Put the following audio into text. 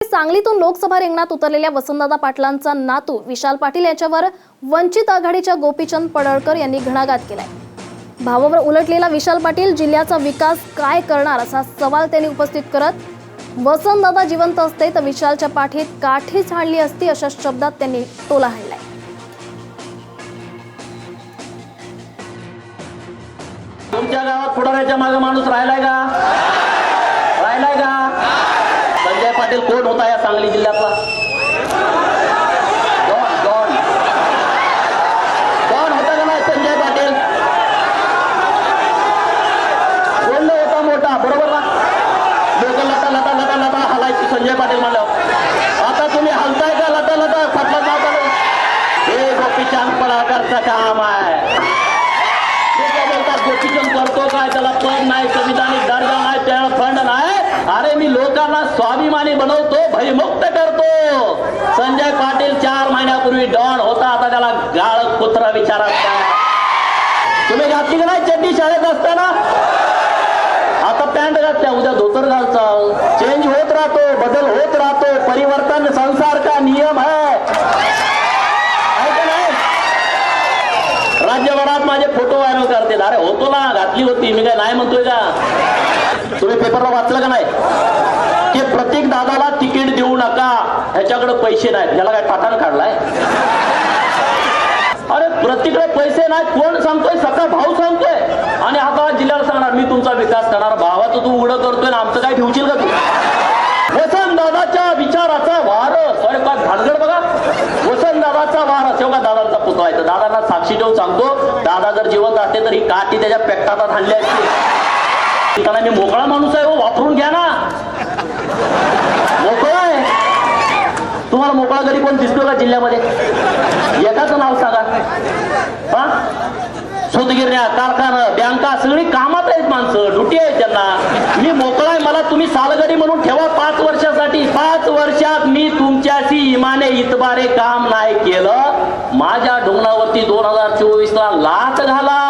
सांगलीतून लोकसभा रिंगणात उतरलेल्या वसंतदादा पाटलांचा नातू विशाल पाटील याच्यावर वंचित आघाडीच्या गोपीचंद पडळकर यांनी घणाघात केलाय। भावावर उलटलेला विशाल पाटील जिल्ह्याचा विकास काय करणार असा सवाल त्यांनी उपस्थित करत वसंतदादा जिवंत असते तर विशालच्या पाठीत काठीच हाणली असती अशा शब्दात त्यांनी टोला हाणलाय। तुमच्या गावात पुढाऱ्याच्या मागे माणूस राहिलाय का? संजय पाटील कोण होता या सांगली जिल्ह्यातला? कोण होता का नाही? संजय पाटील कोण होता? मोठा बरोबर ना? लोक लता लता लता लता हलायची संजय पाटील म्हणलं। आता तुम्ही हलताय का? लता लता फाटला जाता हे गोपीचंद पडळकरचं काम आहे। गोपीचंद करतो काय? त्याला पद नाही, संविधानिक दर्जा नाही, त्याला फंड नाही। अरे मी लोकांना स्वाभिमानी बनवतो, भयमुक्त करतो। संजय पाटील 4 महिन्यापूर्वी डॉन होता, आता त्याला गाळ कुत्रा विचारात तुम्ही घातली का नाही चड्डी शाळेत असताना? आता पॅन्ट घातल्या, उद्या धोतर घालचाल। चेंज होत राहतो, बदल होत राहतो, परिवर्तन संसार का नियम है। राज्यभरात माझे फोटो व्हायरल करते। अरे होतो ना, घातली होती, मी काय नाही म्हणतोय का? तुम्ही पेपरला वाचलं का नाही की प्रत्येक दादाला तिकीट देऊ नका, ह्याच्याकडे पैसे नाहीत। याला काय टाटान काढलाय? अरे प्रत्येकडे पैसे नाहीत कोण सांगतोय? सका भाऊ सांगतोय। आणि आता जिल्ह्याला सांगणार मी तुमचा विकास करणार। भावाचं तू उघडं करतोय ना, आमचं काय ठेवशील का तू? वसंतदादाच्या विचाराचा वारस, अरे काय भानगड बघा। वसंतदादाचा वारस एवढा दादांचा पुतळा आहे। दादांना साक्षी देऊन सांगतो, दादा जर जिवंत असते तर ही काठी त्याच्या पेटात हाणली असती। त्याला मी मोकळा माणूस आहे, वापरून घ्या ना। मोकळा आहे तुम्हाला? मोकळा घरी कोण दिसतो का जिल्ह्यामध्ये? एकाचं नाव सांगा। हा, सूतगिरण्या, कारखाना, बँका सगळी कामात आहेत माणसं, ड्युटी आहे त्यांना। मी मोकळा आहे, मला तुम्ही सालगडी म्हणून ठेवा 5 वर्षासाठी। 5 वर्षात मी तुमच्याशी इमाने इतबारे काम नाही केलं। माझ्या ढोंगणावरती 2024 ला लाच घाला।